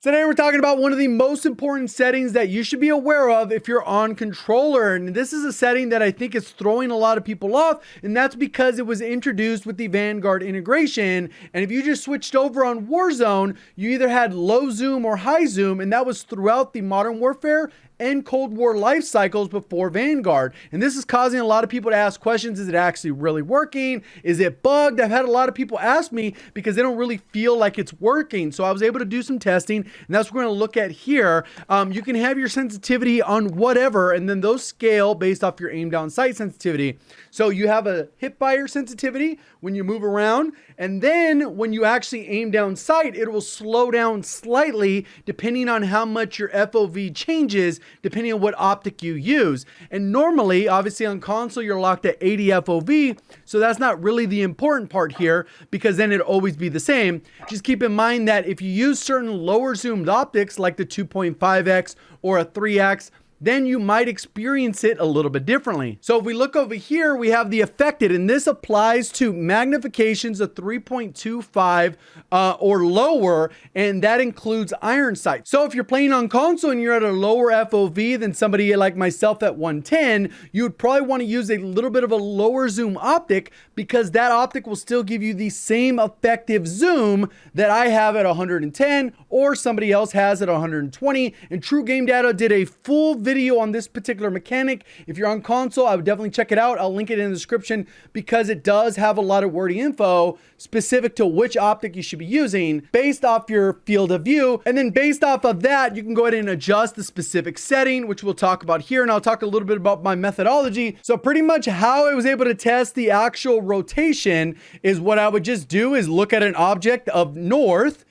Today we're talking about one of the most important settings that you should be aware of if you're on controller. And this is a setting that I think is throwing a lot of people off, and that's because it was introduced with the Vanguard integration. And if you just switched over on Warzone, you either had low zoom or high zoom, and that was throughout the Modern Warfare and Cold War life cycles before Vanguard. And this is causing a lot of people to ask questions. Is it actually really working? Is it bugged? I've had a lot of people ask me because they don't really feel like it's working. So I was able to do some testing, and that's what we're going to look at here. You can have your sensitivity on whatever, and then those scale based off your aim down sight sensitivity. So you have a hip fire sensitivity when you move around, and then when you actually aim down sight, it will slow down slightly depending on how much your FOV changes, depending on what optic you use. And normally, obviously on console, you're locked at 80 FOV, so that's not really the important part here because then it'll always be the same. Just keep in mind that if you use certain lower zoomed optics like the 2.5x or a 3x, then you might experience it a little bit differently. So if we look over here, we have the affected, and this applies to magnifications of 3.25 or lower, and that includes iron sight. So if you're playing on console and you're at a lower FOV than somebody like myself at 110, you would probably want to use a little bit of a lower zoom optic because that optic will still give you the same effective zoom that I have at 110 or somebody else has at 120. And True Game Data did a full video on this particular mechanic. If you're on console, I would definitely check it out. I'll link it in the description because it does have a lot of wordy info specific to which optic you should be using based off your field of view. And then based off of that, you can go ahead and adjust the specific setting, which we'll talk about here. And I'll talk a little bit about my methodology. So pretty much how I was able to test the actual rotation is what I would just do is look at an object of north.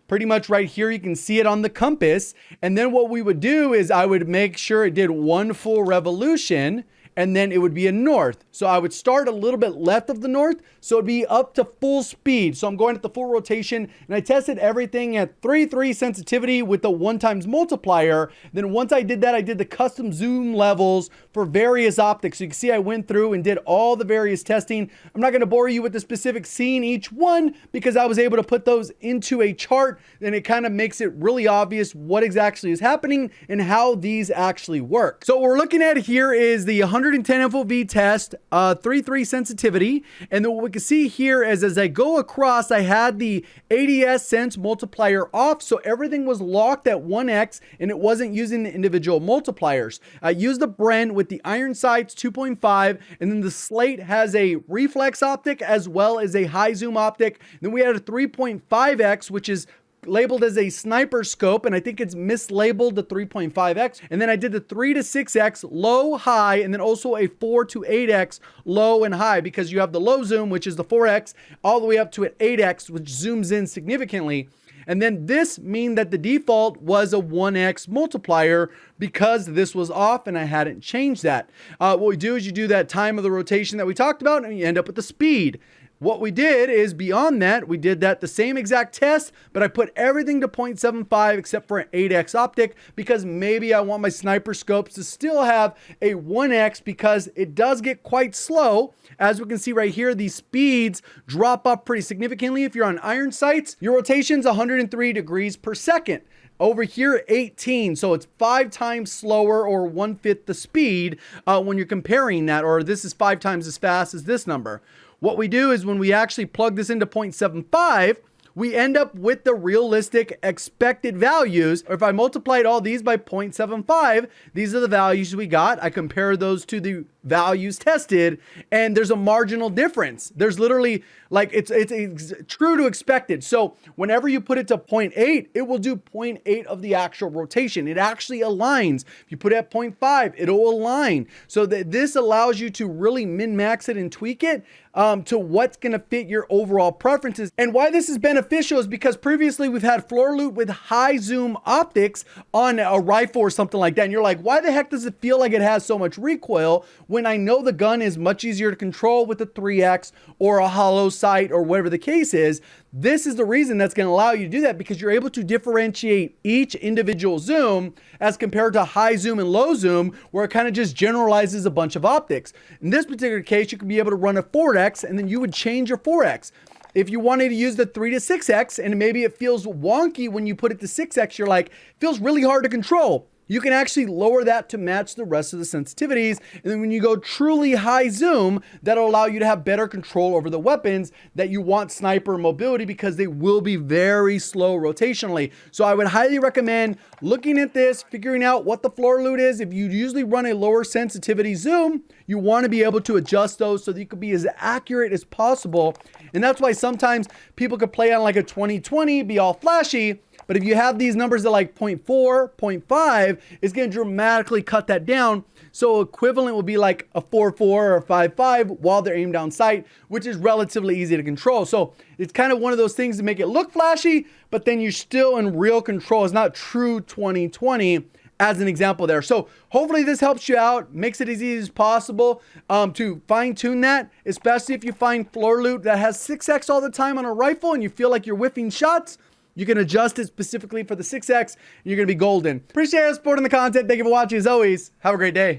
Pretty much right here, you can see it on the compass. And then what we would do is I would make sure it did one full revolution, and then it would be a north. So I would start a little bit left of the north, so it'd be up to full speed. So I'm going at the full rotation, and I tested everything at 3.3 sensitivity with the 1x multiplier. Then once I did that, I did the custom zoom levels for various optics. So you can see I went through and did all the various testing. I'm not going to bore you with the specific scene each one because I was able to put those into a chart, and it kind of makes it really obvious what exactly is happening and how these actually work. So what we're looking at here is the 110 FOV test, 3.3 sensitivity. And then what we can see here is as I go across, I had the ADS sense multiplier off. So everything was locked at 1x and it wasn't using the individual multipliers. I used the Brent with the iron sights 2.5, and then the Slate has a reflex optic as well as a high zoom optic. Then we had a 3.5x, which is labeled as a sniper scope, and I think it's mislabeled the 3.5x. And then I did the 3 to 6x low, high, and then also a 4 to 8x low and high because you have the low zoom, which is the 4x, all the way up to an 8x, which zooms in significantly. And then this means that the default was a 1x multiplier because this was off and I hadn't changed that. What we do is you do that time of the rotation that we talked about, and you end up with the speed. What we did is beyond that, we did that the same exact test, but I put everything to 0.75 except for an 8x optic because maybe I want my sniper scopes to still have a 1x because it does get quite slow. As we can see right here, these speeds drop off pretty significantly. If you're on iron sights, your rotation's 103 degrees per second. Over here, 18, so it's 5 times slower or 1/5 the speed when you're comparing that, or this is 5 times as fast as this number. What we do is when we actually plug this into 0.75, we end up with the realistic expected values. Or if I multiplied all these by 0.75, these are the values we got. I compare those to the values tested, and there's a marginal difference. There's literally like it's true to expected. So whenever you put it to 0.8, it will do 0.8 of the actual rotation. It actually aligns. If you put it at 0.5, it'll align. So that this allows you to really min-max it and tweak it to what's going to fit your overall preferences. And why this is beneficial is because previously we've had floor loot with high zoom optics on a rifle or something like that. And you're like, why the heck does it feel like it has so much recoil when I know the gun is much easier to control with a 3x or a hollow sight or whatever the case is? This is the reason that's going to allow you to do that, because you're able to differentiate each individual zoom as compared to high zoom and low zoom, where it kind of just generalizes a bunch of optics. In this particular case, you could be able to run a 4x and then you would change your 4x. if you wanted to use the 3 to 6x and maybe it feels wonky when you put it to 6x, you're like, feels really hard to control. You can actually lower that to match the rest of the sensitivities. And then when you go truly high zoom, that'll allow you to have better control over the weapons that you want sniper mobility, because they will be very slow rotationally. So I would highly recommend looking at this, figuring out what the floor loot is. If you usually run a lower sensitivity zoom, you want to be able to adjust those so that you can be as accurate as possible. And that's why sometimes people could play on like a 2020, be all flashy. But if you have these numbers at like 0.4, 0.5, it's going to dramatically cut that down. So equivalent will be like a 4.4 or a 5.5 while they're aimed down sight, which is relatively easy to control. So it's kind of one of those things to make it look flashy, but then you're still in real control. It's not true 2020 as an example there. So hopefully this helps you out, makes it as easy as possible to fine tune that, especially if you find floor loot that has 6x all the time on a rifle and you feel like you're whiffing shots. You can adjust it specifically for the 6x. And you're going to be golden. Appreciate your support in the content. Thank you for watching. As always, have a great day.